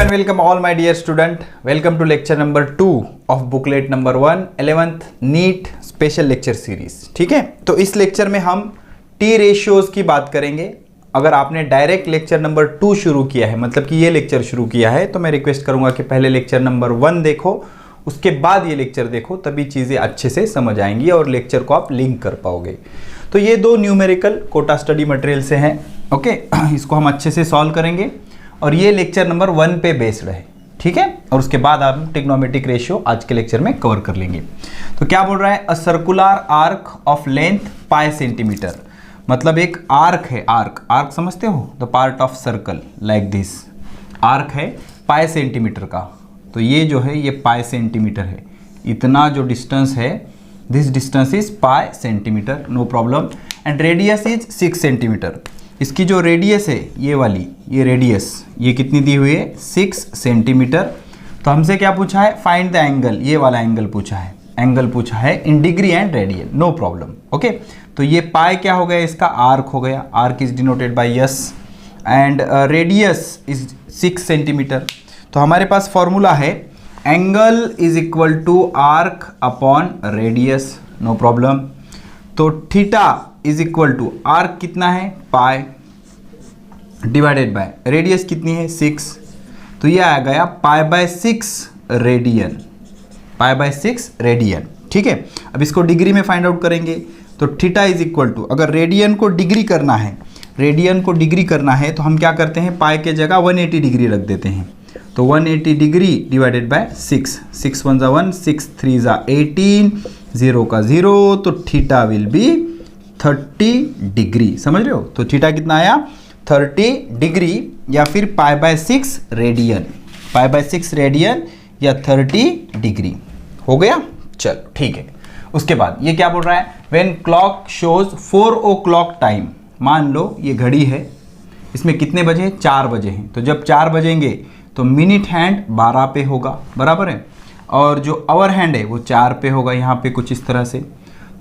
and welcome all my dear student. Welcome to lecture number 2 of booklet number 1 11th NEET special lecture series. ठीक है, तो इस lecture में हम T ratios की बात करेंगे. अगर आपने डायरेक्ट लेक्चर नंबर 2 शुरू किया है, मतलब कि ये लेक्चर शुरू किया है, तो मैं रिक्वेस्ट करूंगा कि पहले लेक्चर नंबर 1 देखो, उसके बाद ये लेक्चर देखो, तभी चीज़ें अच्छे से समझ आएंगी और लेक्चर को आप लिंक कर पाओगे. तो ये दो न्यूमेरिकल कोटा स्टडी मटेरियल से हैं. ओके, इसको हम अच्छे से सॉल्व करेंगे और ये लेक्चर नंबर 1 पे बेस्ड है. ठीक है, और उसके बाद आप ट्रिग्नोमेट्रिक रेशियो आज के लेक्चर में कवर कर लेंगे. तो क्या बोल रहा है, a circular arc of length pi centimetre. मतलब एक आर्क है, आर्क समझते हो, the part of circle like this. Arc है पाई सेंटीमीटर का, तो ये जो है ये पाई सेंटीमीटर है. इतना जो डिस्टेंस है, this distance is pi centimetre, no problem. And radius is 6 centimetre. इसकी जो रेडियस है, ये वाली, ये रेडियस, ये कितनी दी हुई है, 6 सेंटीमीटर. तो हमसे क्या पूछा है, फाइंड द एंगल. ये वाला एंगल पूछा है, एंगल पूछा है in degree and radian, no problem. Okay, तो ये पाई क्या हो गया, इसका आर्क हो गया. Arc is denoted by S and radius is 6 centimetre. तो हमारे पास फॉर्मूला है angle is equal to arc upon radius, no problem. तो theta is equal to arc कितना है, पाई, डिवाइडेड बाय रेडियस कितनी है, 6. तो ये आ गया pi by 6 radian, pi by 6 radian. ठीक है, अब इसको डिग्री में फाइंड आउट करेंगे. तो थीटा इज इक्वल टू, अगर रेडियन को डिग्री करना है, रेडियन को डिग्री करना है तो हम क्या करते हैं, पाई के जगह 180 डिग्री रख देते हैं. तो 180 डिग्री डिवाइडेड बाय 6, 6 1 = 1, 6 3 = 18, 0 का 0, तो थीटा विल बी 30 डिग्री. समझ रहे हो, तो थीटा कितना आया, 30 डिग्री, या फिर pi by 6 radian, pi by 6 radian या 30 डिग्री. हो गया, चलो ठीक है. उसके बाद ये क्या बोल रहा है, when clock shows 4 o'clock time. मान लो ये घड़ी है, इसमें कितने बजे हैं, 4 बजे हैं. तो जब 4 बजेंगे तो मिनट हैंड 12 पे होगा, बराबर है, और जो आवर हैंड है वो 4 पे होगा, यहाँ पे कुछ इस तरह से.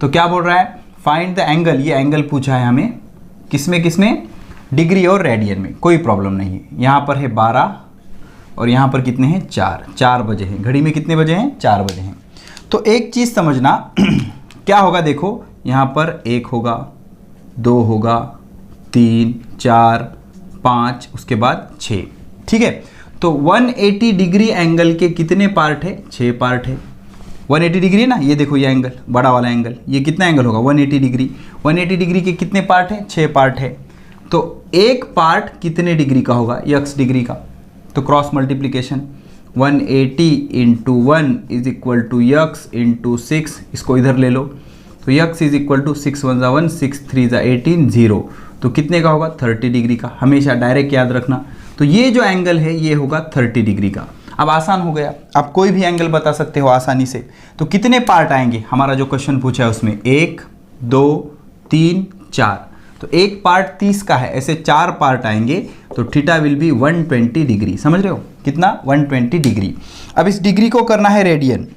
तो क्या बोल रहा है, फाइंड द एंगल. ये एंगल पूछा है हमें, किसमें किसमें, डिग्री और रेडियन में, कोई प्रॉब्लम नहीं है. यहाँ पर है 12 और यहाँ पर कितने हैं, 4 बजे हैं. घड़ी में कितने बजे हैं, 4 बजे हैं. तो एक चीज़ समझना क्या होगा, देखो यहाँ पर 1 होगा, 2 होगा, 3 4 5, उसके बाद 6. ठीक है, तो 180 डिग्री एंगल के कितने पार्ट है, 6 पार्ट है. 180 डिग्री ना, ये देखो ये एंगल, बड़ा वाला एंगल, ये कितना एंगल होगा, 180 डिग्री. 180 डिग्री के कितने पार्ट है, 6 पार्ट है. तो एक पार्ट कितने डिग्री का होगा, x डिग्री का. तो cross multiplication, 180 into 1 is equal to x into 6, इसको इधर ले लो. तो x इज इक्वल टू 6 1 = 1, 6 3 = 18, 0. तो कितने का होगा, 30 डिग्री का. हमेशा डायरेक्ट याद रखना. तो ये जो एंगल है ये होगा 30 डिग्री का. अब आसान हो गया, आप कोई भी एंगल बता सकते हो आसानी से. तो कितने पार्ट आएंगे, हमारा जो क्वेश्चन पूछा है उसमें 1 2 3 4. तो एक पार्ट 30 का है, ऐसे 4 पार्ट आएंगे. तो थीटा विल बी 120 डिग्री. समझ रहे हो, कितना, 120 डिग्री. अब इस डिग्री को करना है रेडियन.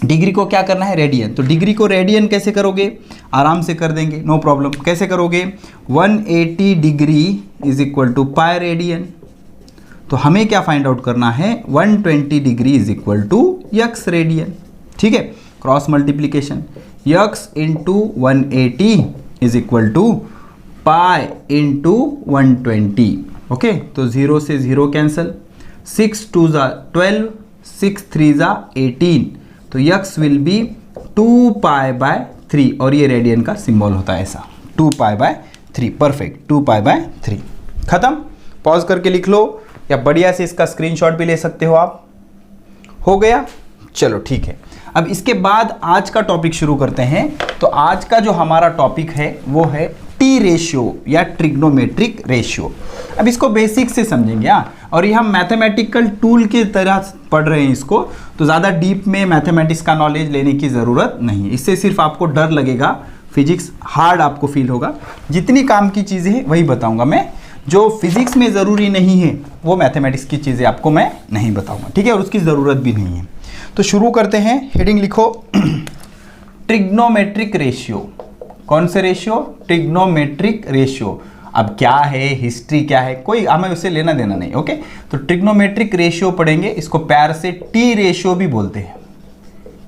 डिग्री को क्या करना है, रेडियन. तो डिग्री को रेडियन कैसे करोगे, आराम से कर देंगे, नो प्रॉब्लम. कैसे करोगे, 180 degree is equal to pi radian. तो हमें क्या फाइंड आउट करना है, 120 degree is equal to x radian. ठीक है, cross multiplication, x into 180 is equal to pi into 120. Okay, तो 0 से 0 कैंसल, 6 2 = 12, 6 3 = 18. तो x will be 2 pi by 3, और ये रेडियन का सिंबल होता है ऐसा, 2 pi by 3. Perfect, 2 pi by 3. खत्म. पॉज करके लिख लो, या बढ़िया से इसका स्क्रीनशॉट भी ले सकते हो आप. हो गया, चलो ठीक है. अब इसके बाद आज का टॉपिक शुरू करते हैं. तो आज का जो हमारा टॉपिक है वो है टी रेशियो या ट्रिग्नोमेट्रिक रेशियो. अब इसको बेसिक से समझेंगे. और ये हम मैथमेटिकल टूल की तरह पढ़ रहे हैं इसको, तो ज़्यादा डीप में मैथमेटिक्स का नॉलेज लेने की ज़रूरत नहीं है. इससे सिर्फ आपको डर लगेगा, फिजिक्स हार्ड आपको फील होगा. जितनी काम की चीज़ें हैं वही बताऊंगा मैं, जो फिजिक्स में ज़रूरी नहीं है वो मैथमेटिक्स की चीज़ें आपको मैं नहीं बताऊंगा. ठीक है, और उसकी ज़रूरत भी नहीं है. तो शुरू करते हैं. हेडिंग लिखो, ट्रिग्नोमेट्रिक रेशियो. कौन से रेशियो, ट्रिग्नोमेट्रिक रेशियो. अब क्या है, हिस्ट्री क्या है, कोई हमें उससे लेना देना नहीं। ओके, तो ट्रिग्नोमेट्रिक रेशियो पढ़ेंगे, इसको प्यार से टी रेशियो भी बोलते हैं।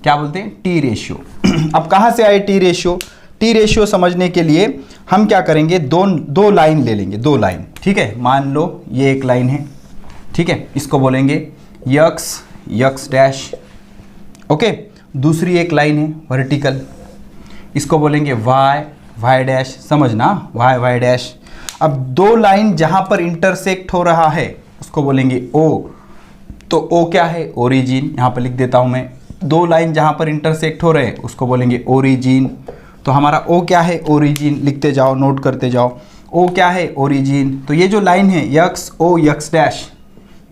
क्या बोलते हैं? T ratio. अब कहाँ से आए टी रेशियो? टी रेशियो समझने के लिए हम क्या करेंगे, दो लाइन ले लेंगे, 2 लाइन। ठीक है, मान लो ये एक लाइन है, ठीक है, इसको बोलेंगे यक्स डैश। ओके, दूसरी एक लाइन है वर्टिकल, इसको बोलेंगे वाई डैश, समझना, वाई डैश। अब 2 लाइन जहां पर इंटरसेक्ट हो रहा है उसको बोलेंगे ओ। तो ओ क्या है? ओरिजिन। यहां पर लिख देता हूं मैं, 2 लाइन जहां पर इंटरसेक्ट हो रहे हैं उसको बोलेंगे ओरिजिन। तो हमारा ओ क्या है? ओरिजिन। लिखते जाओ, नोट करते जाओ, ओ क्या है? ओरिजिन। तो ये जो लाइन है X O X dash,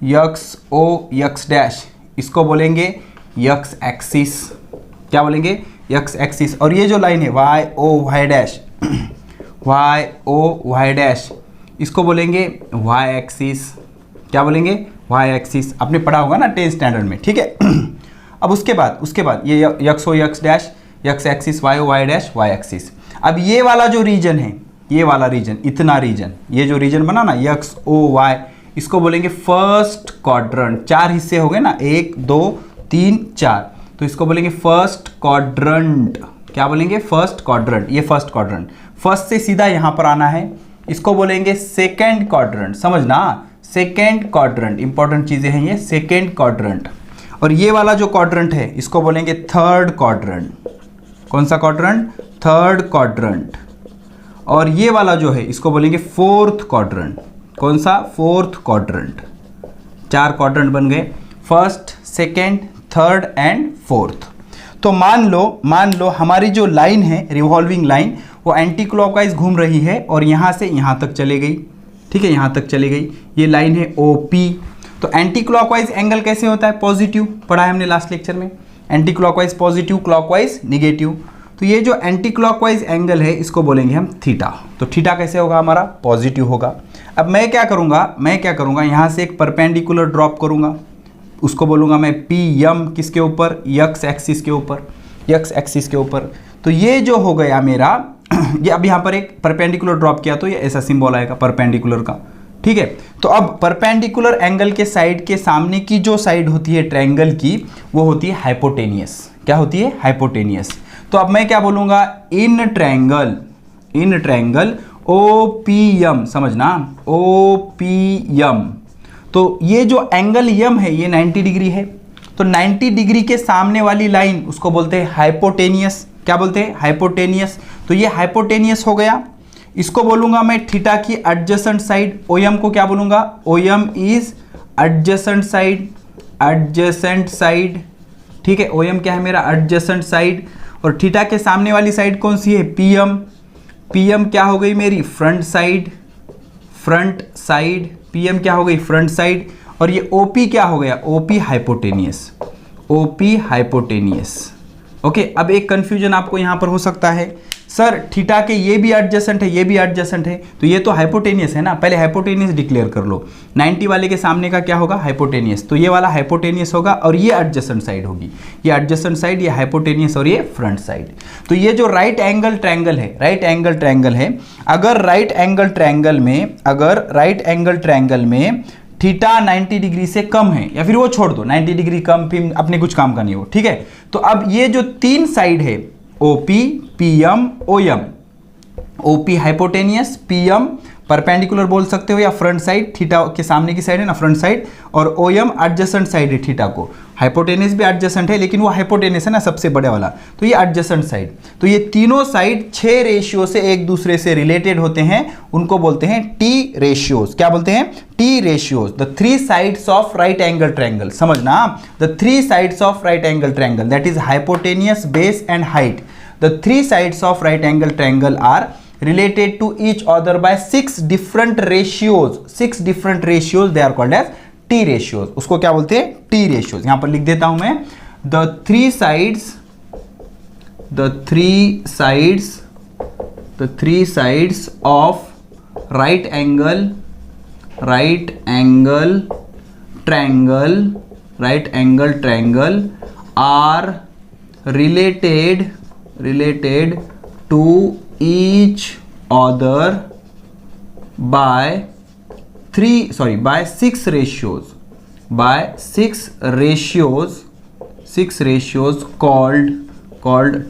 X O X dash, इसको बोलेंगे यक्स एक्सिस। क्या बोलेंगे? X axis. और ये जो लाइन है Y O Y dash, Y O Y dash, इसको बोलेंगे वाई एक्सिस। क्या बोलेंगे? Y axis. आपने पढ़ा होगा ना 10th स्टैंडर्ड में, ठीक है। अब उसके बाद ये X O X dash, X axis, Y O Y dash, Y axis. अब ये वाला जो रीजन है, ये वाला रीजन, इतना रीजन, ये जो रीजन बना ना यक्स ओ वाई, इसको बोलेंगे फर्स्ट क्वाड्रेंट। 4 हिस्से हो गए ना, 1 2 3 4, तो इसको बोलेंगे फर्स्ट क्वाड्रेंट। क्या बोलेंगे? First quadrant. ये फर्स्ट क्वाड्रेंट, फर्स्ट से सीधा यहां पर आना है, इसको बोलेंगे सेकेंड क्वाड्रेंट। समझना, सेकेंड क्वाड्रेंट, इंपॉर्टेंट चीजें हैं ये, सेकेंड क्वाड्रेंट। और ये वाला जो क्वाड्रेंट है इसको बोलेंगे थर्ड क्वाड्रेंट। कौन सा क्वाड्रेंट? Third quadrant. और ये वाला जो है इसको बोलेंगे फोर्थ क्वाड्रेंट। कौन सा? Fourth quadrant. 4 क्वाड्रेंट बन गए, first, second, third and fourth. तो मान लो हमारी जो लाइन है, रिवॉल्विंग लाइन, वो एंटी क्लॉकवाइज घूम रही है और यहाँ से यहाँ तक चले गई। ठीक है, यहाँ तक चली गई। ये लाइन है OP। तो एंटी क्लॉकवाइज एंगल कैसे होता है? पॉजिटिव। पढ़ा है हमने लास्ट लेक्चर में, anti clockwise positive, clockwise negative. तो ये जो एंटी क्लॉकवाइज एंगल है इसको बोलेंगे हम थीटा। तो थीटा कैसे होगा? हमारा पॉजिटिव होगा। अब मैं क्या करूँगा, यहाँ से एक परपेंडिकुलर ड्रॉप करूँगा, उसको बोलूँगा मैं PM। किसके ऊपर? यक्स एक्सिस के ऊपर, यक्स एक्सिस के ऊपर। तो ये जो हो गया मेरा, ये अब यहाँ पर एक परपेंडिकुलर ड्रॉप किया तो ये ऐसा सिंबल आएगा परपेंडिकुलर का। ठीक है, तो अब परपेंडिकुलर एंगल के साइड के सामने की जो साइड होती है ट्रायंगल की, वो होती है हाइपोटेनियस। क्या होती है? हाइपोटेनियस। तो अब मैं क्या बोलूँगा? In triangle OPM। समझना, OPM। तो ये जो एंगल यम है ये 90 डिग्री है। तो 90 डिग्री के सामने वाली लाइन उसको बोलते हैं हाइपोटेनियस। क्या बोलते हैं? हाइपोटेनियस। तो ये हाइपोटेनियस हो गया। इसको बोलूंगा मैं थीटा की एडजेसेंट साइड। OM को क्या बोलूंगा? OM is adjacent side, adjacent side. ठीक है, OM क्या है मेरा? Adjacent side. और थीटा के सामने वाली साइड कौन सी है? PM। PM क्या हो गई मेरी? Front side, front side. PM क्या हो गई? Front side. और ये OP क्या हो गया? OP hypotenuse, OP hypotenuse. Okay, अब एक कंफ्यूजन आपको यहां पर हो सकता है, सर थीटा के ये भी एडजेसेंट है, ये भी एडजेसेंट है, तो ये तो हाइपोटेनियस है ना। पहले हाइपोटेनियस डिक्लेयर कर लो। 90 वाले के सामने का क्या होगा? हाइपोटेनियस। तो ये वाला हाइपोटेनियस होगा और ये एडजेसेंट साइड होगी। ये एडजेसेंट साइड, ये हाइपोटेनियस और ये फ्रंट साइड। तो ये जो राइट एंगल ट्रायंगल है, अगर राइट एंगल ट्रायंगल में थीटा 90 डिग्री से कम है, या फिर वो छोड़ दो, 90 डिग्री कम, फिर अपने कुछ काम का नहीं हो। ठीक है, तो अब ये जो 3 साइड है, OP, PM, OM, OP hypotenuse, PM perpendicular बोल सकते हो, या फ्रंट साइड, थीटा के सामने की साइड है ना फ्रंट साइड, और OM एडजेसेंट साइड है थीटा को। हाइपोटेनियस भी एडजेसेंट है, लेकिन वो हाइपोटेनियस है ना सबसे बड़े वाला, तो ये एडजेसेंट साइड। तो ये तीनों साइड 6 रेशियो से एक दूसरे से रिलेटेड होते हैं, उनको बोलते हैं T रेशियोज। क्या बोलते हैं? T ratios. The 3 sides of right angle triangle. समझना, the 3 sides of right angle triangle, that is hypotenuse, base and height. The 3 sides of right angle triangle are related to each other by 6 different ratios. 6 different ratios, they are called as T ratios. उसको क्या बोलते हैं? T ratios. यहां पर लिख देता हूं मैं, the three sides of right angle triangle are related to each other by 6 ratios called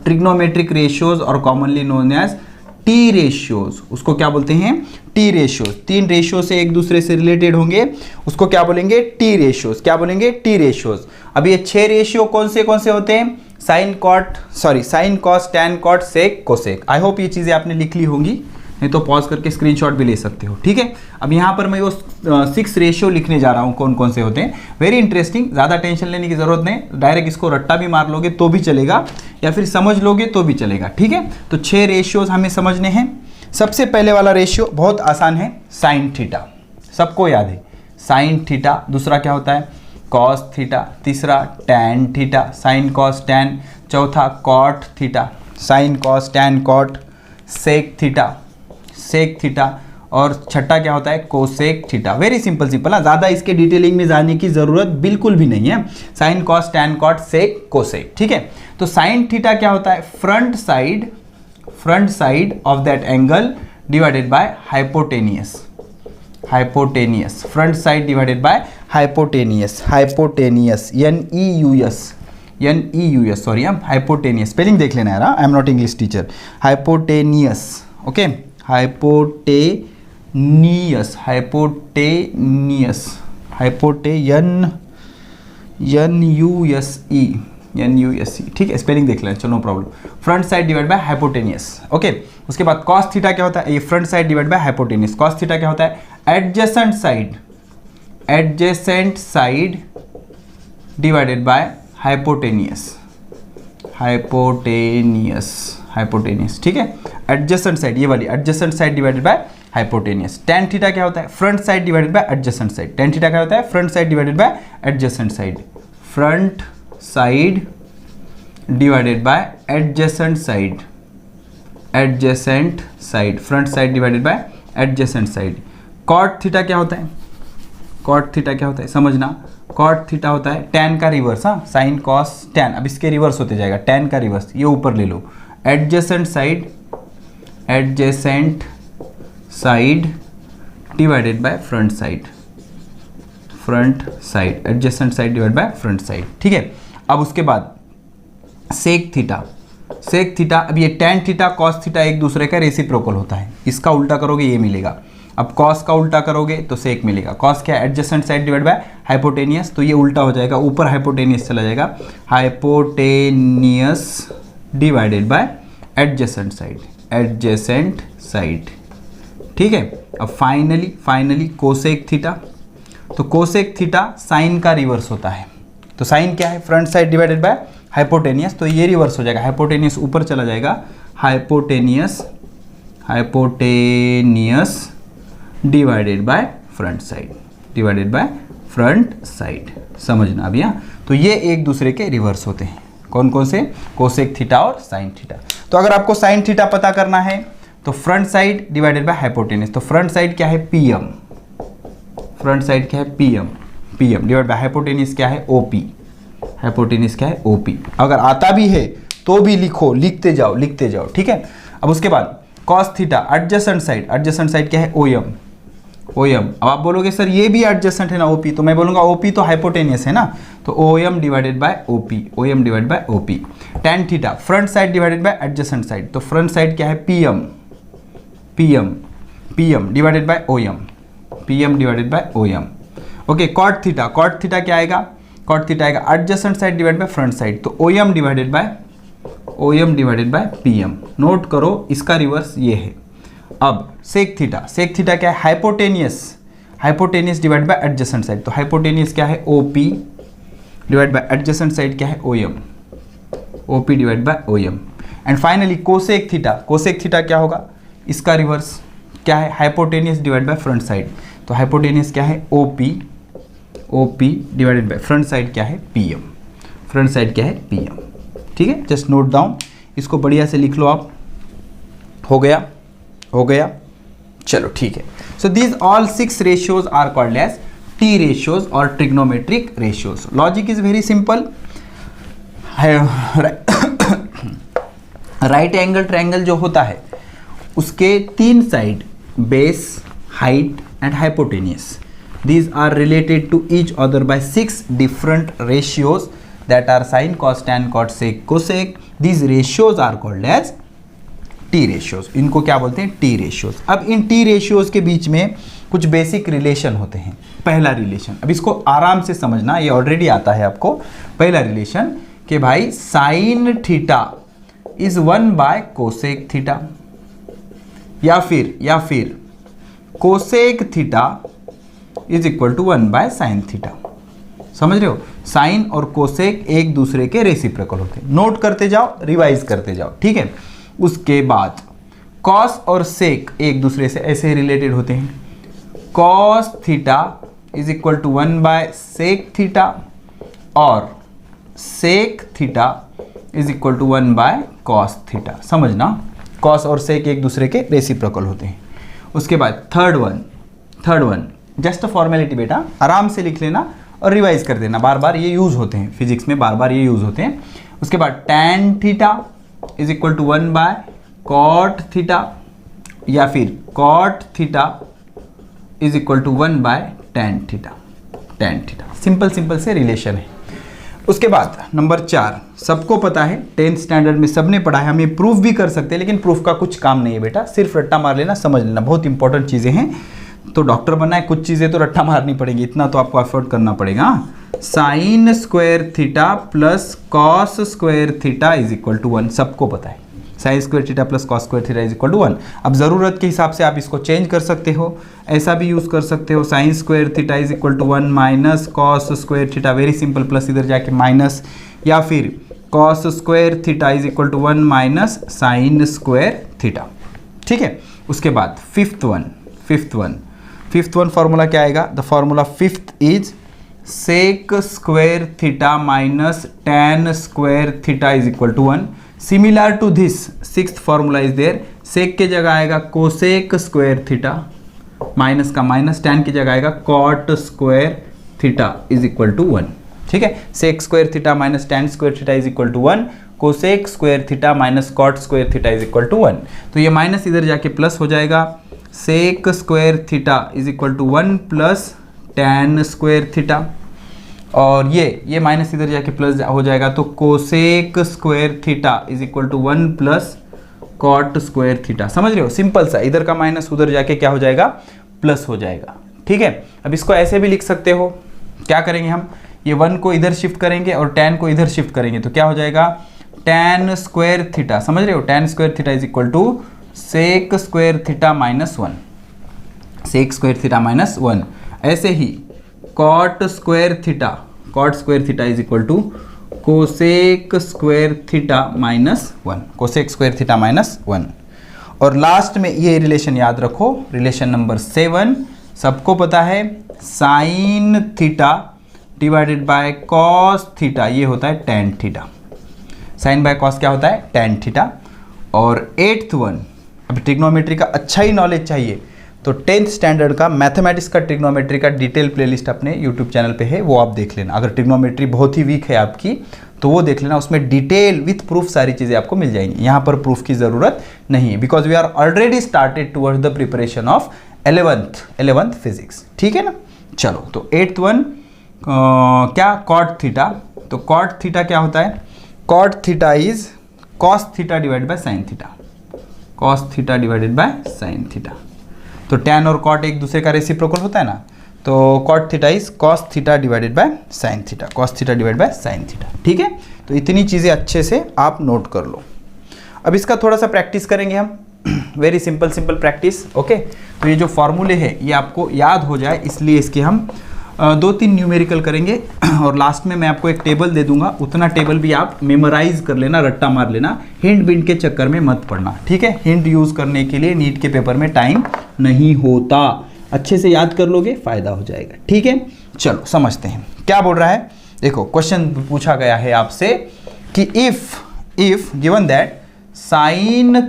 trigonometric ratios और commonly known as T ratios। उसको क्या बोलते हैं? T ratios। 3 रेशियो से एक दूसरे से रिलेटेड होंगे, उसको क्या बोलेंगे? T ratios। क्या बोलेंगे? T ratios। अब ये 6 रेशियो कौन से होते हैं? Sine cos tan cot sec cosec. I hope ये चीज़ें आपने लिख ली होंगी, नहीं तो पॉज करके स्क्रीनशॉट भी ले सकते हो, ठीक है। अब यहाँ पर मैं वो 6 रेशियो लिखने जा रहा हूँ, कौन कौन से होते हैं। वेरी इंटरेस्टिंग, ज़्यादा टेंशन लेने की ज़रूरत नहीं, डायरेक्ट इसको रट्टा भी मार लोगे तो भी चलेगा, या फिर समझ लोगे तो भी चलेगा, ठीक है। तो 6 रेशियोज हमें समझने हैं। सबसे पहले वाला रेशियो बहुत आसान है, साइन थीटा, सबको याद है साइन थीटा। दूसरा क्या होता है? Cos theta. तीसरा tan theta, sine cos tan. चौथा cot theta, sine cos tan cot. Sec theta. और छठा क्या होता है? Cosec theta. वेरी सिंपल है, ज़्यादा इसके डिटेलिंग में जाने की ज़रूरत बिल्कुल भी नहीं है। Sine cos tan cot sec cosec, ठीक है। तो साइन थीटा क्या होता है? Front side of that angle divided by hypotenuse. Front side divided by hypotenuse NEUS sorry, हम हाइपोटेनियस स्पेलिंग देख लेना यार, I am not English teacher. Hypotenuse, okay, hypotenuse, NUSE, ठीक है, स्पेलिंग देख लेना, चलो no problem. Front side divide by hypotenuse, okay. उसके बाद कॉस थीटा क्या होता है? ये front side divide by hypotenuse. Cos theta क्या होता है? Adjacent side divided by hypotenuse, ठीक है। एडजेसेंट साइड, ये वाली adjacent side divided by hypotenuse. Tan theta क्या होता है? Front side divided by adjacent side. Tan theta क्या होता है? Front side divided by adjacent side. Front side divided by adjacent side, front side divided by adjacent side. Cot theta क्या होता है? समझना, कॉट थीटा होता है टैन का रिवर्स, हाँ, साइन कॉस टैन, अब इसके रिवर्स होते जाएगा, टैन का रिवर्स, ये ऊपर ले लो। Adjacent side divided by front side, adjacent side divided by front side, ठीक है। अब उसके बाद सेक थीटा, अब ये टैन थीटा कॉस थीटा एक दूसरे का रेसिप्रोकल होता है, इसका उल्टा करोगे ये मिलेगा। अब कॉस का उल्टा करोगे तो सेक मिलेगा। कॉस क्या है? Adjacent side divide by hypotenuse, तो ये उल्टा हो जाएगा, ऊपर हाइपोटेनियस चला जाएगा, hypotenuse divided by adjacent side, ठीक है। अब फाइनली कोसेक थीटा, तो कोसेक थीटा साइन का रिवर्स होता है। तो साइन क्या है? Front side divided by hypotenuse, तो ये रिवर्स हो जाएगा, हाइपोटेनियस ऊपर चला जाएगा, hypotenuse divided by front side, समझना अब यहाँ। तो ये एक दूसरे के रिवर्स होते हैं, कौन से? कोसेक थीटा और साइन थीटा। तो अगर आपको साइन थीटा पता करना है तो front side divided by hypotenuse, तो फ्रंट साइड क्या है? PM, PM divide by hypotenuse क्या है? OP, OP। अगर आता भी है तो भी लिखो, लिखते जाओ, ठीक है। अब उसके बाद कॉस थीटा, एडजेसेंट साइड क्या है? OM। अब आप बोलोगे सर ये भी एडजेसेंट है ना OP, तो मैं बोलूंगा OP तो हाइपोटेनियस है ना, तो OM divided by OP। Tan theta, front side divided by adjacent side, तो फ्रंट साइड क्या है? PM divided by OM, okay. Cot theta क्या आएगा? कॉट थीटा आएगा adjacent side divide by front side, तो OM divided by PM। Note करो, इसका reverse ये है। अब सेक थीटा क्या है? Hypotenuse divide by adjacent side, तो हाइपोटेनियस क्या है? OP divide by adjacent side क्या है? OP divide by OM। And finally cosec theta क्या होगा? इसका रिवर्स क्या है? Hypotenuse divide by front side, तो हाइपोटेनियस क्या है? OP divided by front side क्या है? PM, ठीक है। जस्ट नोट डाउन, इसको बढ़िया से लिख लो आप। हो गया, चलो ठीक है। So these all 6 ratios are called as T ratios और trigonometric ratios. Logic is very simple. Right angle triangle जो होता है उसके 3 side, base, height and hypotenuse. These are related to each other by 6 different ratios that are sin, cos, tan, cot, sec, cosec. These ratios are called as T ratios. इनको क्या बोलते हैं? T ratios. अब इन T ratios के बीच में कुछ basic relation होते हैं. पहला रिलेशन, अब इसको आराम से समझना, ये ऑलरेडी आता है आपको. पहला रिलेशन कि भाई sine theta is 1 by cosec theta, या फिर cosec theta is equal to 1 by sine theta. समझ रहे हो? साइन और कोसेक एक दूसरे के रेसिप्रोकल होते हैं. नोट करते जाओ, रिवाइज करते जाओ, ठीक है. उसके बाद कॉस और सेक एक दूसरे से ऐसे रिलेटेड होते हैं. Cos theta is equal to 1 by sec theta और sec theta is equal to 1 by cos theta. समझना, कॉस और सेक एक दूसरे के रेसिप्रोकल होते हैं. उसके बाद थर्ड वन जस्ट फॉर्मेलिटी बेटा, आराम से लिख लेना और रिवाइज कर देना. बार बार ये यूज होते हैं फिजिक्स में, बार बार ये यूज होते हैं. उसके बाद tan theta is equal to 1 by cot theta, या फिर cot theta is equal to 1 by tan theta. Simple से रिलेशन है. उसके बाद नंबर 4, सबको पता है, 10th स्टैंडर्ड में सबने पढ़ा है. हम ये प्रूफ भी कर सकते हैं, लेकिन प्रूफ का कुछ काम नहीं है बेटा. सिर्फ रट्टा मार लेना, समझ लेना. बहुत इंपॉर्टेंट चीज़ें हैं. तो डॉक्टर बनना है, कुछ चीज़ें तो रट्टा मारनी पड़ेगी, इतना तो आपको एफर्ट करना पड़ेगा. Sine square theta plus cos square theta is equal to 1, सबको पता है. Sine square theta plus cos square theta is equal to 1. अब ज़रूरत के हिसाब से आप इसको चेंज कर सकते हो, ऐसा भी यूज़ कर सकते हो. Sine square theta is equal to 1 minus cos square theta, very simple, plus इधर जाके माइनस, या फिर cos square theta is equal to 1 minus sine square theta. ठीक है. उसके बाद फिफ्थ वन फार्मूला क्या आएगा? The formula fifth is sec square theta minus tan square theta is equal to 1. Similar to this sixth formula is there. Sec के जगह आएगा cosec square theta, minus का माइनस, टैन की जगह आएगा cot square theta is equal to 1. ठीक है. Sec square theta minus tan square theta is equal to 1. Cosec square theta minus cot square theta is equal to 1. तो ये minus इधर जाके प्लस हो जाएगा. Sec square theta is equal to 1 plus tan square theta, और ये minus इधर जाके प्लस हो जाएगा. तो cosec square theta is equal to 1 plus cot square theta. समझ रहे हो? सिंपल सा, इधर का माइनस उधर जाके क्या हो जाएगा? प्लस हो जाएगा. ठीक है. अब इसको ऐसे भी लिख सकते हो. क्या करेंगे हम? ये 1 को इधर शिफ्ट करेंगे और टैन को इधर शिफ्ट करेंगे, तो क्या हो जाएगा? Tan square theta. समझ रहे हो? Tan square theta is equal to sec square theta minus 1. Sec square theta minus 1. ऐसे ही cot square theta is equal to cosec square theta minus 1. Cosec square theta minus 1. और last में ये relation याद रखो, रिलेशन नंबर 7, सबको पता है, sine theta divided by cos theta, ये होता है tan theta. Sine by cos क्या होता है? Tan theta. और 8th वन, अब ट्रिग्नोमेट्री का अच्छा ही नॉलेज चाहिए, तो 10th स्टैंडर्ड का मैथमेटिक्स का ट्रिग्नोमेट्री का डिटेल प्लेलिस्ट अपने यूट्यूब चैनल पे है, वो आप देख लेना. अगर ट्रिग्नोमेट्री बहुत ही वीक है आपकी तो वो देख लेना, उसमें डिटेल विथ प्रूफ सारी चीज़ें आपको मिल जाएंगी. यहाँ पर प्रूफ की ज़रूरत नहीं है, because we are already started towards the preparation of 11th physics. ठीक है ना. चलो, तो 8th वन क्या? Cot theta. तो कॉट थीटा क्या होता है? Cot theta is cos theta divided by sine theta. Cos theta divided by sine theta. तो टैन और कॉट एक दूसरे का रेसिप्रोकल होता है ना, तो cot theta is cos theta divided by sine theta. Cos theta divided by sine theta. ठीक है. तो इतनी चीज़ें अच्छे से आप नोट कर लो. अब इसका थोड़ा सा प्रैक्टिस करेंगे हम. Very simple practice. ओके. तो ये जो फॉर्मूले है ये आपको याद हो जाए, इसलिए इसके हम 2-3 न्यूमेरिकल करेंगे और लास्ट में मैं आपको एक टेबल दे दूंगा. उतना टेबल भी आप मेमोराइज कर लेना, रट्टा मार लेना. हिंट बिंट के चक्कर में मत पड़ना. ठीक है. हिंट यूज़ करने के लिए नीट के पेपर में टाइम नहीं होता. अच्छे से याद कर लोगे, फायदा हो जाएगा. ठीक है. चलो समझते हैं क्या बोल रहा है. देखो, क्वेश्चन पूछा गया है आपसे कि if given that sine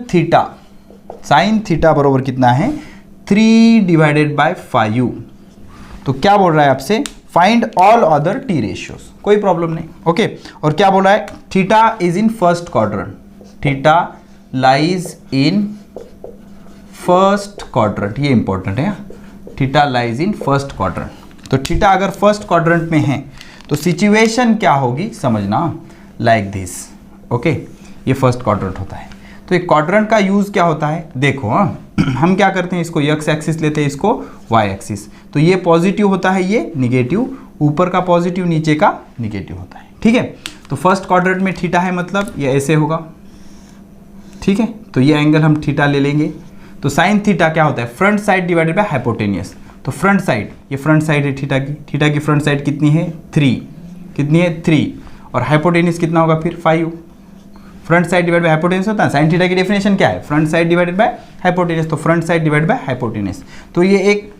theta बरोबर कितना है? 3 डिवाइडेड बाय 5. तो क्या बोल रहा है आपसे? Find all other T ratios. कोई प्रॉब्लम नहीं. ओके. और क्या बोला है? Theta is in first quadrant. Theta lies in first quadrant. ये इंपॉर्टेंट है. Theta lies in first quadrant. तो थीटा अगर फर्स्ट क्वाड्रेंट में है तो सिचुएशन क्या होगी समझना, लाइक दिस। ओके, ये फर्स्ट क्वाड्रेंट होता है। तो एक क्वाड्रेंट का यूज़ क्या होता है, देखो हम क्या करते हैं, इसको x एक्सिस लेते हैं, इसको y एक्सिस। तो ये पॉजिटिव होता है, ये निगेटिव, ऊपर का पॉजिटिव नीचे का निगेटिव होता है। ठीक है, तो फर्स्ट क्वाड्रेंट में थीटा है, मतलब ये ऐसे होगा। ठीक है, तो ये एंगल हम थीटा ले लेंगे। तो साइन थीटा क्या होता है, front side divided by hypotenuse. तो फ्रंट साइड, ये फ्रंट साइड है थीटा की फ्रंट साइड कितनी है 3, कितनी है 3, और हाइपोटेनियस कितना होगा फिर 5। Front side divide by hypotenuse होता है, साइन थीटा की डेफिनेशन क्या है, front side divided by hypotenuse. तो front side divide by hypotenuse, तो ये एक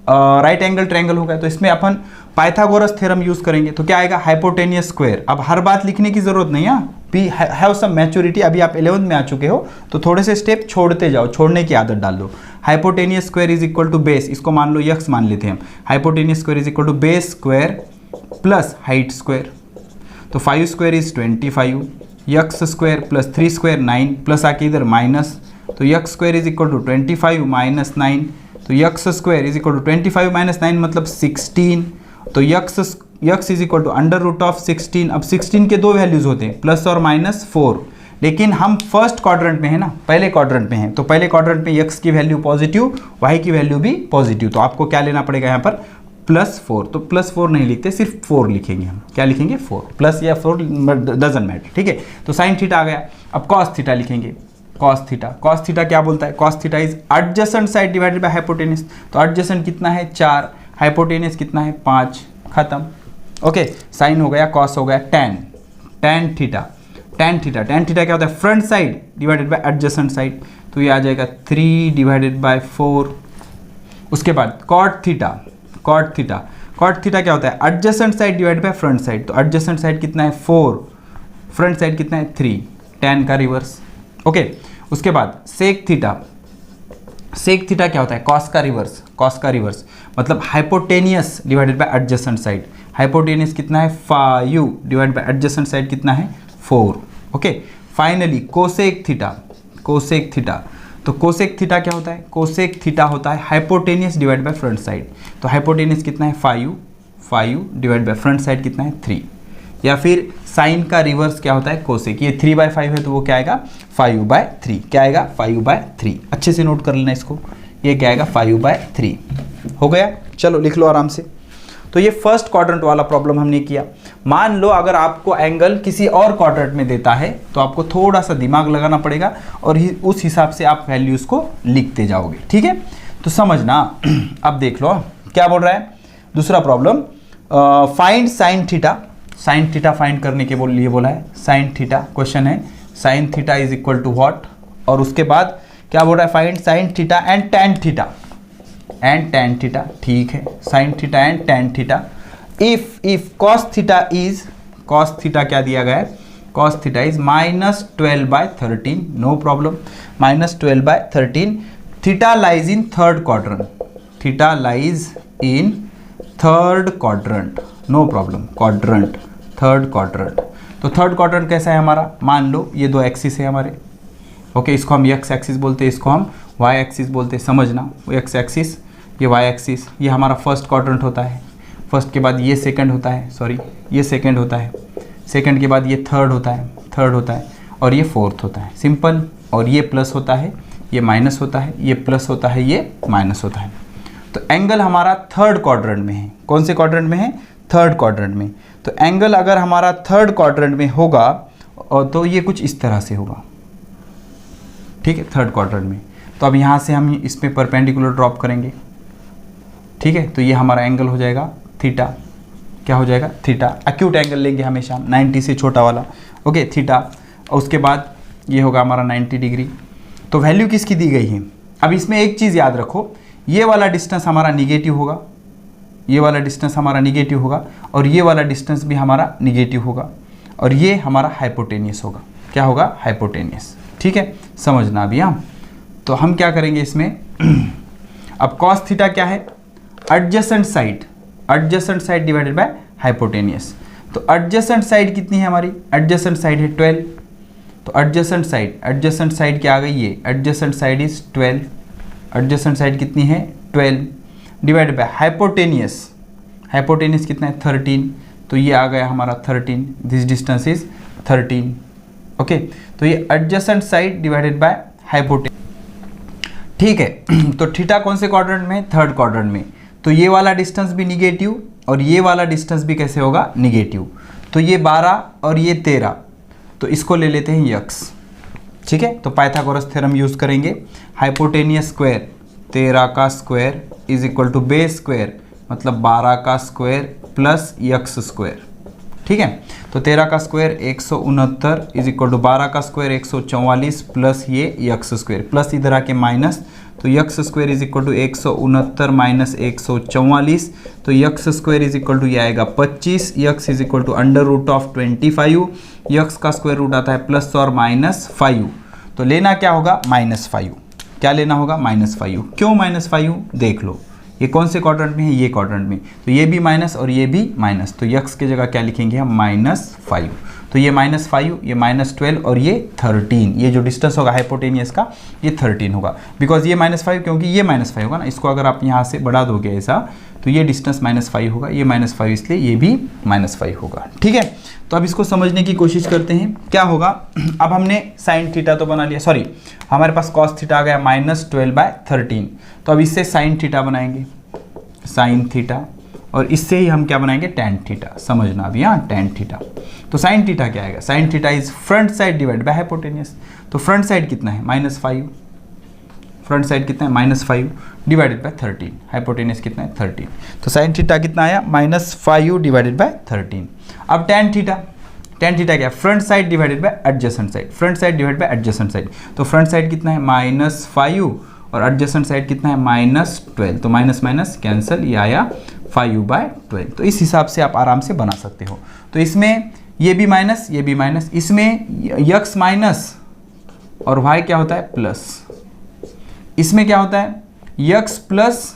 राइट एंगल ट्रायंगल होगा। तो इसमें अपन पाइथागोरस थ्योरम यूज करेंगे। तो क्या आएगा, हाइपोटेनियस स्क्वायर। अब हर बात लिखने की जरूरत नहीं है, बी हैव सम मैच्योरिटी। अभी आप 11th में आ चुके हो तो थोड़े से स्टेप छोड़ते जाओ, छोड़ने की आदत डाल दो। Hypotenuse square is equal to base, इसको मान लो यक्स मान लेते हैं हम। Hypotenuse square is equal to base square plus height square. तो 5 square is 25, x square plus 3 square 9, plus आके इधर माइनस। तो x square is equal to 25 minus 9। तो x square is equal to 25 minus 9 मतलब 16। तो x is equal to under root of 16। अब 16 के दो वैल्यूज होते हैं, प्लस और माइनस 4। लेकिन हम फर्स्ट क्वाड्रेंट में है ना, पहले क्वाड्रेंट में है। तो पहले क्वाड्रेंट में यक्स की वैल्यू पॉजिटिव, वाई की वैल्यू भी पॉजिटिव। तो आपको क्या लेना पड़ेगा यहाँ पर, +4। तो +4 नहीं लिखते, सिर्फ 4 लिखेंगे हम। क्या लिखेंगे, 4, प्लस या 4 डजंट मैटर। ठीक है, तो साइन थीटा आ गया। अब कॉस थीटा लिखेंगे, कॉस थीटा। कॉस थीटा क्या बोलता है, cos theta is adjacent side divided by hypotenuse. तो एडजेसेंट कितना है 4, हाइपोटेनियस कितना है 5, खत्म। ओके, साइन हो गया, कॉस हो गया, tan थीटा। tan थीटा क्या होता है, front side divided by adjacent side. तो ये आ जाएगा 3 डिवाइडेड बाय 4। उसके बाद कॉट थीटा क्या होता है, adjacent side divided by front side. तो एडजेसेंट साइड कितना है 4, फ्रंट साइड कितना है 3, tan का रिवर्स। ओके, उसके बाद सेक थीटा क्या होता है, कॉस का रिवर्स मतलब hypotenuse divided by adjacent side. Hypotenuse कितना है 5 डिवाइडेड बाय एडजेसेंट साइड कितना है 4। Okay, finally cosec theta. तो कोसेक थीटा क्या होता है, कोसेक थीटा होता है hypotenuse divide by front side. तो हाइपोटेनियस कितना है 5 डिवाइड बाय फ्रंट साइड कितना है 3। या फिर साइन का रिवर्स क्या होता है, कोसेक। ये 3/5 है तो वो क्या आएगा 5/3। क्या आएगा 5/3। अच्छे से नोट कर लेना इसको, ये क्या आएगा 5/3। हो गया, चलो लिख लो आराम से। तो ये फर्स्ट क्वाड्रेंट वाला प्रॉब्लम हमने किया। मान लो अगर आपको एंगल किसी और क्वाड्रेंट में देता है तो आपको थोड़ा सा दिमाग लगाना पड़ेगा और उस हिसाब से आप वैल्यूज़ को लिखते जाओगे। ठीक है, तो समझना। अब देख लो क्या बोल रहा है दूसरा problem, find sine theta. Sine theta find करने के लिए बोला है, साइन थीटा। क्वेश्चन है sine theta is equal to what, और उसके बाद क्या बोल रहा है, find sine theta and tan theta. ठीक है, sine theta and tan theta. If cos theta क्या दिया गया है, cos theta is -12/13, no problem, -12/13। Theta lies in third quadrant, no problem, third quadrant. तो थर्ड क्वाड्रेंट कैसा है हमारा, मान लो ये दो एक्सिस है हमारे। ओके, इसको हम एक्स एक्सिस बोलते हैं, इसको हम वाई एक्सिस बोलते हैं। समझना, एक्स एक्सिस, ये वाई एक्सिस, ये हमारा फर्स्ट क्वाड्रेंट होता है। फर्स्ट के बाद ये सेकंड होता है, ये सेकंड होता है। सेकंड के बाद ये थर्ड होता है, और ये फोर्थ होता है। सिंपल। और ये प्लस होता है, ये माइनस होता है, ये प्लस होता है, ये माइनस होता है। तो एंगल हमारा थर्ड क्वाड्रेंट में है। कौन से क्वाड्रेंट में है, थर्ड क्वाड्रेंट में। तो एंगल अगर हमारा थर्ड क्वाड्रेंट में होगा तो ये कुछ इस तरह से होगा। ठीक है, थर्ड क्वाड्रेंट में। तो अब यहाँ से हम इस पे परपेंडिकुलर ड्रॉप करेंगे। ठीक है, तो ये हमारा एंगल हो जाएगा थीटा। क्या हो जाएगा, थीटा। एक्यूट एंगल लेंगे हमेशा, 90 से छोटा वाला। Okay, theta. और उसके बाद ये होगा हमारा 90 डिग्री। तो वैल्यू किसकी दी गई है। अब इसमें एक चीज़ याद रखो, ये वाला डिस्टेंस हमारा निगेटिव होगा, ये वाला डिस्टेंस हमारा निगेटिव होगा, और ये वाला डिस्टेंस भी हमारा निगेटिव होगा, और ये हमारा हाइपोटेनियस होगा। क्या होगा, हाइपोटेनियस। ठीक है, समझना अभी। हम तो हम क्या करेंगे इसमें, अब कॉस थीटा क्या है, adjacent side divided by hypotenuse. तो एडजेसेंट साइड कितनी है हमारी, एडजेसेंट साइड है 12। तो एडजेसेंट साइड क्या आ गई, ये adjacent side is 12। Adjacent side कितनी है 12। डिवाइड बाय हाइपोटेनियस, हाइपोटेनियस कितना है 13, तो ये आ गया हमारा 13, दिस डिस्टेंस इज 13। ओके, तो ये adjacent side divided by hypotenuse. ठीक है, तो थीटा कौन से क्वाड्रेंट में? थर्ड क्वाड्रेंट में। तो ये वाला डिस्टेंस भी निगेटिव और ये वाला डिस्टेंस भी कैसे होगा? निगेटिव। तो ये 12 और ये 13, तो इसको ले लेते हैं यक्स। ठीक है, तो पाइथागोरस थ्योरम यूज करेंगे। हाइपोटेनियस स्क्वायर 13 का square is equal to base square मतलब 12 का स्क्वायर प्लस यक्स स्क्वायर। ठीक है, तो 13 का स्क्वायर 169 इज इक्वल टू 12 का स्क्वायर 144 प्लस ये यक्स स्क्वायर, प्लस इधर आके माइनस, तो x square is equal to 169 minus 144, तो x square is equal to ये आएगा 25, x is equal to under root of 25, x का स्क्वायर रूट आता है प्लस और माइनस 5, तो लेना क्या होगा? -5। क्या लेना होगा? -5। क्यों -5? देख लो, ये कौन से क्वाड्रेंट में है? ये क्वाड्रेंट में, तो ये भी माइनस और ये भी माइनस, तो यक्स की जगह क्या लिखेंगे हम? -5। तो ये -5, ये -12 और ये 13, ये जो डिस्टेंस होगा हाइपोटेनियस का ये 13 होगा, बिकॉज ये -5 क्योंकि ये -5 होगा ना, इसको अगर आप यहाँ से बढ़ा दोगे ऐसा तो ये डिस्टेंस -5 होगा, ये -5 इसलिए ये भी -5 होगा। ठीक है, तो अब इसको समझने की कोशिश करते हैं क्या होगा। अब हमने साइन थीटा तो बना लिया, सॉरी हमारे पास कॉस थीटा आ गया -12/13, तो अब इससे साइन थीटा बनाएंगे, साइन थीटा, और इससे ही हम क्या बनाएंगे? Tan theta. समझना अभी, यहाँ टैन थीटा। तो साइन थीटा क्या आएगा? Sign theta is front side divide by hypotenuse, तो फ्रंट साइड कितना है? -5, फ्रंट साइड कितना है? -5 डिवाइडेड बाय 13, हाइपोटेनियस कितना है? 13, तो साइन थीटा कितना आया? -5 डिवाइडेड बाय 13। अब टैन थीटा, टैन थीटा क्या है? Front side divided by adjacent side, front side divide bye adjacent side, तो फ्रंट साइड कितना है? -5 और एडजेसेंट साइड कितना है? -12, तो माइनस माइनस कैंसिल, ये आया 5/12। तो इस हिसाब से आप आराम से बना सकते हो। तो इसमें ये भी माइनस, ये भी माइनस, इसमें यक्स माइनस और वाई क्या होता है? प्लस। इसमें क्या होता है? यक्स प्लस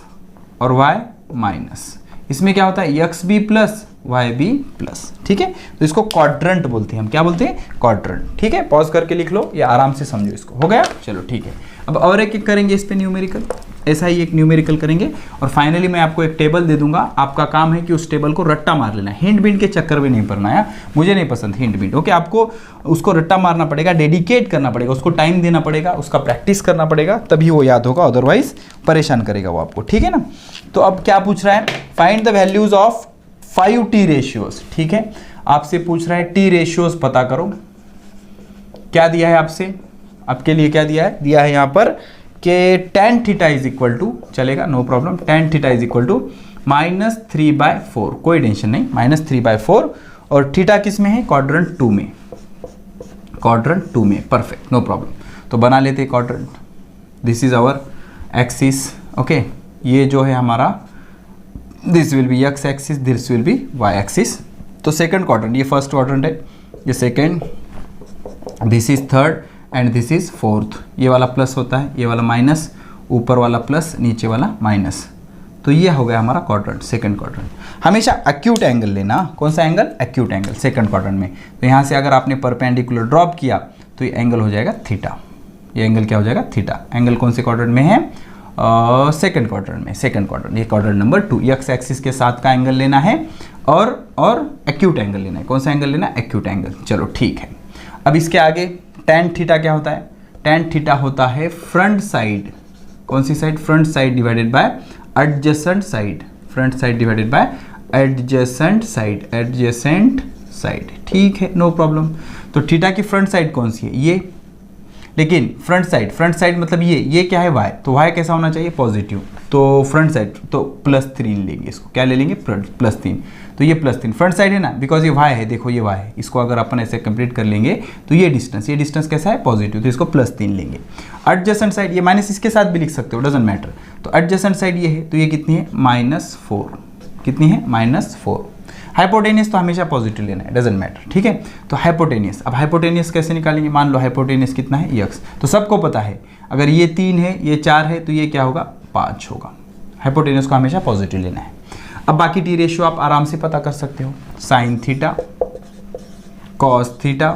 और वाई माइनस। इसमें क्या होता है? यक्स भी प्लस वाई भी प्लस। ठीक है, तो इसको क्वाड्रेंट बोलते हैं हम। क्या बोलते हैं? क्वाड्रेंट। ठीक है, पॉज करके लिख लो या आराम से समझो इसको। हो गया? चलो ठीक है, अब और एक करेंगे इस पे न्यूमेरिकल, ऐसा ही एक न्यूमेरिकल करेंगे और फाइनली मैं आपको एक टेबल दे दूंगा। आपका काम है कि उस टेबल को रट्टा मार लेना है, हिंट बिंट के चक्कर में नहीं पड़ना है। मुझे नहीं पसंद हिंट बिंट। ओके, आपको उसको रट्टा मारना पड़ेगा, डेडिकेट करना पड़ेगा, उसको टाइम देना पड़ेगा, उसका प्रैक्टिस करना पड़ेगा, तभी वो याद होगा, अदरवाइज परेशान करेगा वो आपको। ठीक है ना? तो अब क्या पूछ रहा है? Find the values of 5 T ratios. ठीक है, आपसे पूछ रहा है टी रेशियोज पता करो। क्या दिया है आपसे? आपके लिए क्या दिया है? दिया है यहाँ पर कि tan theta is equal to, चलेगा no problem, tan theta is equal to -3/4, कोई टेंशन नहीं, -3/4, और थीटा किस में है? क्वाड्रेंट 2 में, क्वाड्रेंट 2 में, परफेक्ट, नो प्रॉब्लम। तो बना लेते हैं quadrant. This is our axis. Okay, ये जो है हमारा, this will be x axis, this will be y axis. तो सेकंड क्वाड्रेंट, ये फर्स्ट क्वाड्रेंट है, ये second, this is third and this is fourth. ये वाला प्लस होता है, ये वाला माइनस, ऊपर वाला प्लस, नीचे वाला माइनस। तो ये हो गया हमारा क्वाड्रेंट, सेकंड क्वाड्रेंट। हमेशा एक्यूट एंगल लेना। कौन सा angle? Acute angle second quadrant में। तो यहाँ से अगर आपने परपेंडिकुलर ड्रॉप किया तो ये एंगल हो जाएगा थीटा। ये एंगल क्या हो जाएगा? थीटा। एंगल कौन से क्वाड्रेंट में है? सेकंड क्वाड्रेंट में, सेकंड क्वाड्रेंट, ये क्वाड्रेंट नंबर 2। एक्स एक्सिस के साथ का एंगल लेना है और एक्यूट एंगल लेना है। कौन सा एंगल लेना है? Acute angle. चलो ठीक है, अब इसके आगे tan थीटा क्या होता है? tan थीटा होता है फ्रंट साइड। कौन सी side? Front side divided by adjacent side, front side divided by adjacent side, adjacent side. ठीक है, नो प्रॉब्लम। तो थीटा की फ्रंट साइड कौन सी है? ये। लेकिन फ्रंट साइड मतलब ये क्या है? y। तो y कैसा होना चाहिए? पॉजिटिव। तो फ्रंट साइड तो +3 लेंगे, इसको क्या ले लेंगे? +3। तो ये +3 फ्रंट साइड है ना, बिकॉज ये y है, देखो ये y है। इसको अगर अपन ऐसे कंप्लीट कर लेंगे तो ये डिस्टेंस कैसा है? पॉजिटिव, तो इसको +3 लेंगे। एडजेसेंट साइड, ये माइनस इसके साथ भी लिख सकते हो, डजंट मैटर। तो एडजेसेंट साइड ये है, तो ये कितनी है? -4। कितनी है? -4। हाइपोटेनियस तो हमेशा पॉजिटिव लेना है, डजंट मैटर। ठीक है, तो हाइपोटेनियस, अब हाइपोटेनियस कैसे निकालेंगे? मान लो हाइपोटेनियस कितना है? यक्स। तो सबको पता है, अगर ये 3 है, ये 4 है, तो ये क्या होगा? 5 होगा। हाइपोटेनियस को हमेशा पॉजिटिव लेना है। अब बाकी टी रेशियो आप आराम से पता कर सकते हो। Sine theta, cos theta,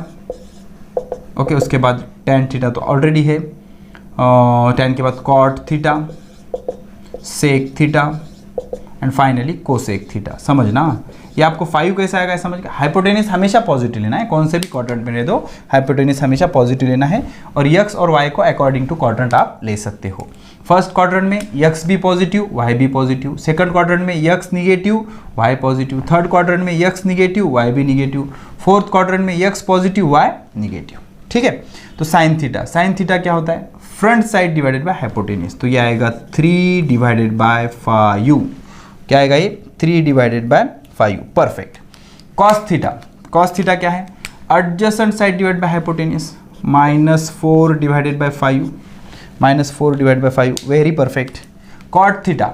okay, उसके बाद tan थीटा तो ऑलरेडी है, tan के बाद cot theta, sec theta, and finally cosec theta. समझना, ये आपको 5 कैसे आएगा समझ के। हाइपोटेनस हमेशा पॉजिटिव लेना है, कौन से भी क्वाड्रेंट में ले दो, हाइपोटेनस हमेशा पॉजिटिव लेना है। और यक्स और वाई को अकॉर्डिंग टू क्वाड्रेंट आप ले सकते हो। फर्स्ट क्वाड्रेंट में यक्स भी पॉजिटिव, वाई भी पॉजिटिव। सेकंड क्वाड्रेंट में x negative, y positive. Third quadrant में यक्स निगेटिव, वाई भी निगेटिव। फोर्थ क्वाड्रेंट में यक्स पॉजिटिव, वाई निगेटिव। ठीक है, तो साइन थीटा, साइन थीटा क्या होता है, front side divided by hypotenuse, तो ये आएगा 3 डिवाइडेड बाय 5, क्या आएगा ये 3 divided by 5, perfect. Cos theta, cos theta क्या है, adjacent side divided by hypotenuse, -4 divided by 5, -4 divided by 5, very perfect. Cot theta,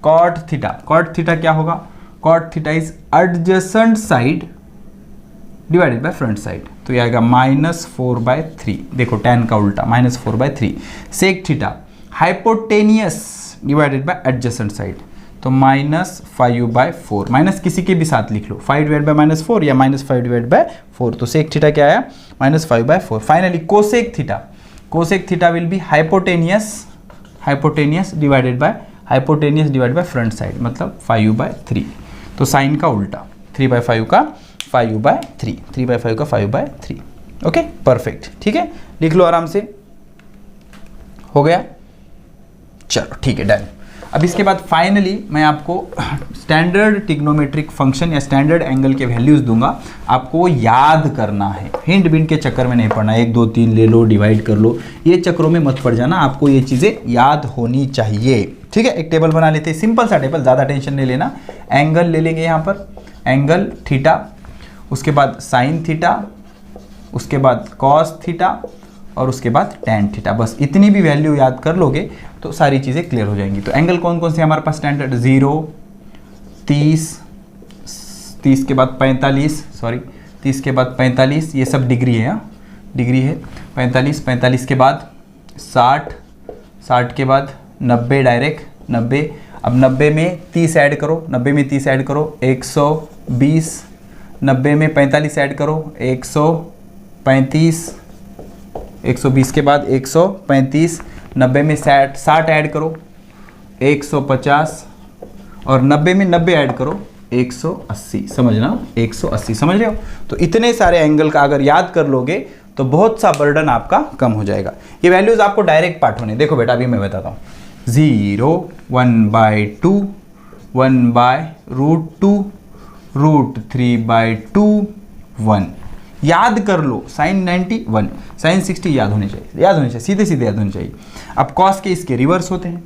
cot theta, cot theta क्या होगा, cot theta is adjacent side divided by front side, तो ये आएगा -4/3, देखो tan का उल्टा, -4/3। Sec theta, hypotenuse divided by adjacent side, तो -5/4, minus किसी के भी साथ लिख लो, 5 डिवाइड बाय -4 या -5/4, तो सेक थीटा क्या आया, -5/4। Finally cosec theta, cosec theta will be hypotenuse, hypotenuse divided by front side, मतलब 5/3, तो साइन का उल्टा, 3/5 का 5/3, 3/5 का 5/3। ओके, परफेक्ट, ठीक है, लिख लो आराम से, हो गया, चलो ठीक है, डन। अब इसके बाद फाइनली मैं आपको स्टैंडर्ड ट्रिग्नोमेट्रिक फंक्शन या स्टैंडर्ड एंगल के वैल्यूज दूंगा, आपको याद करना है, हिंट बिंट के चक्कर में नहीं पड़ना, 1 2 3 ले लो, डिवाइड कर लो, ये चक्करों में मत पड़ जाना, आपको ये चीज़ें याद होनी चाहिए। ठीक है, एक टेबल बना लेते हैं, सिंपल सा टेबल, ज़्यादा टेंशन नहीं लेना। एंगल ले लेंगे यहाँ पर, एंगल थीटा, उसके बाद साइन थीटा, उसके बाद कॉस थीटा, और उसके बाद टैन थीटा। बस इतनी भी वैल्यू याद कर लोगे तो सारी चीज़ें क्लियर हो जाएंगी। तो एंगल कौन कौन से हमारे पास स्टैंडर्ड, 0, 30, 30 के बाद 45, सॉरी 30 के बाद 45, ये सब डिग्री है, डिग्री है। 45, 45 के बाद 60, 60 के बाद 90, डायरेक्ट 90। अब 90 में 30 ऐड करो, 90 में 30 ऐड करो, 120, 90 में 45 ऐड करो, 135, 120 के बाद 135, 90 में 60 ऐड करो, 150, और 90 में 90 ऐड करो, 180। समझना, 180, समझ रहे हो। तो इतने सारे एंगल का अगर याद कर लोगे तो बहुत सा बर्डन आपका कम हो जाएगा। ये वैल्यूज आपको डायरेक्ट पाठ होने, देखो बेटा अभी मैं बताता हूँ, 0, 1/2, 1/√2, √3/2, 1, याद कर लो। साइन 90 1, साइन 60 याद होने चाहिए, याद होने चाहिए, सीधे सीधे याद होने चाहिए। अब कॉस के इसके रिवर्स होते हैं,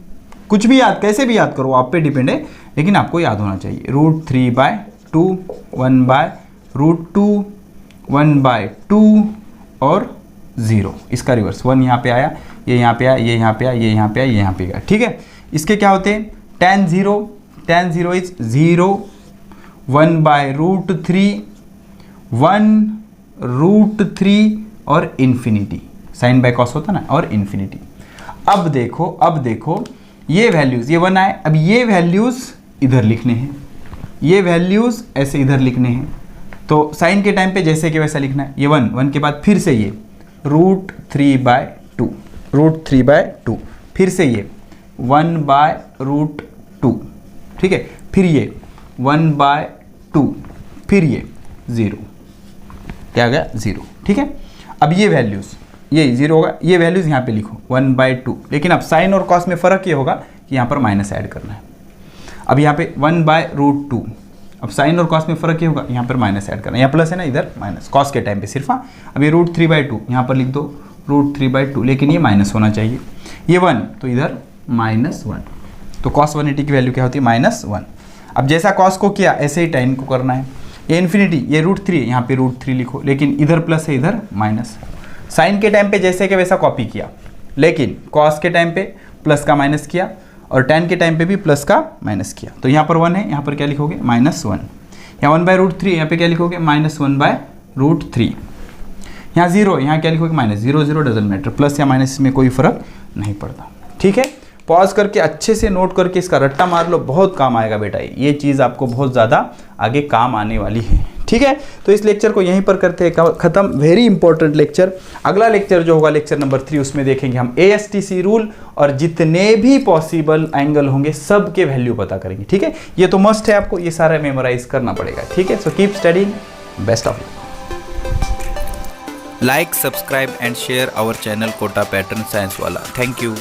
कुछ भी याद, कैसे भी याद करो, आप पे डिपेंड है, लेकिन आपको याद होना चाहिए। √3/2, 1/√2, 1/2 और 0, इसका रिवर्स 1 यहाँ पे आया, ये यहाँ पे आया, ये यहाँ पे आया, ये यहाँ पे आया, ये यहाँ पे गया। ठीक है, इसके क्या होते हैं, tan 0, tan 0 इज 0, 1/√3, 1√3 और इन्फिनिटी, साइन बाय कॉस होता ना, और इन्फिनिटी। अब देखो ये वैल्यूज, ये 1 आए, अब ये वैल्यूज इधर लिखने हैं, ये वैल्यूज ऐसे इधर लिखने हैं। तो साइन के टाइम पे जैसे कि वैसा लिखना है, ये 1 के बाद फिर से ये √3/2, √3/2, फिर से ये 1/√2, ठीक है, फिर ये 1/2, फिर ये 0, क्या आ गया 0। ठीक है, अब ये वैल्यूज, ये 0 होगा, ये वैल्यूज यहाँ पे लिखो 1/2, लेकिन अब साइन और कॉस में फ़र्क ये होगा कि यहाँ पर माइनस ऐड करना है। अब यहाँ पे 1/√2, अब साइन और कॉस में फ़र्क ये होगा, यहाँ पर माइनस ऐड करना है, यहाँ प्लस है ना, इधर माइनस, कॉस के टाइम पे सिर्फ। हाँ, अब ये √3/2 यहाँ पर लिख दो, √3/2, लेकिन ये माइनस होना चाहिए, ये 1 तो इधर -1, तो cos 180 की वैल्यू क्या होती है, -1। अब जैसा cos को किया ऐसे ही tan को करना है। ये इन्फिनिटी, ये √3 यहाँ पे √3 लिखो, लेकिन इधर प्लस है, इधर माइनस। साइन के टाइम पे जैसे कि वैसा कॉपी किया, लेकिन cos के टाइम पे प्लस का माइनस किया, और tan के टाइम पे भी प्लस का माइनस किया। तो यहाँ पर 1 है, यहाँ पर क्या लिखोगे, -1। यहाँ 1/√3, यहाँ पे क्या लिखोगे, -1/√3। यहाँ 0, यहाँ क्या लिखोगे, -0, 0 डजंट मैटर, प्लस या माइनस में कोई फर्क नहीं पड़ता। ठीक है, पॉज करके अच्छे से नोट करके इसका रट्टा मार लो, बहुत काम आएगा बेटा, ये चीज़ आपको बहुत ज़्यादा आगे काम आने वाली है। ठीक है, तो इस लेक्चर को यहीं पर करते हैं खत्म। Very important lecture. अगला लेक्चर जो होगा लेक्चर नंबर 3, उसमें देखेंगे हम ASTC रूल और जितने भी पॉसिबल एंगल होंगे सब के वैल्यू पता करेंगे। ठीक है, ये तो मस्ट है, आपको ये सारा मेमोराइज करना पड़ेगा। ठीक है, so keep studying, best of luck. Like, subscribe and share our channel Kota Pattern Science Wala. Thank you.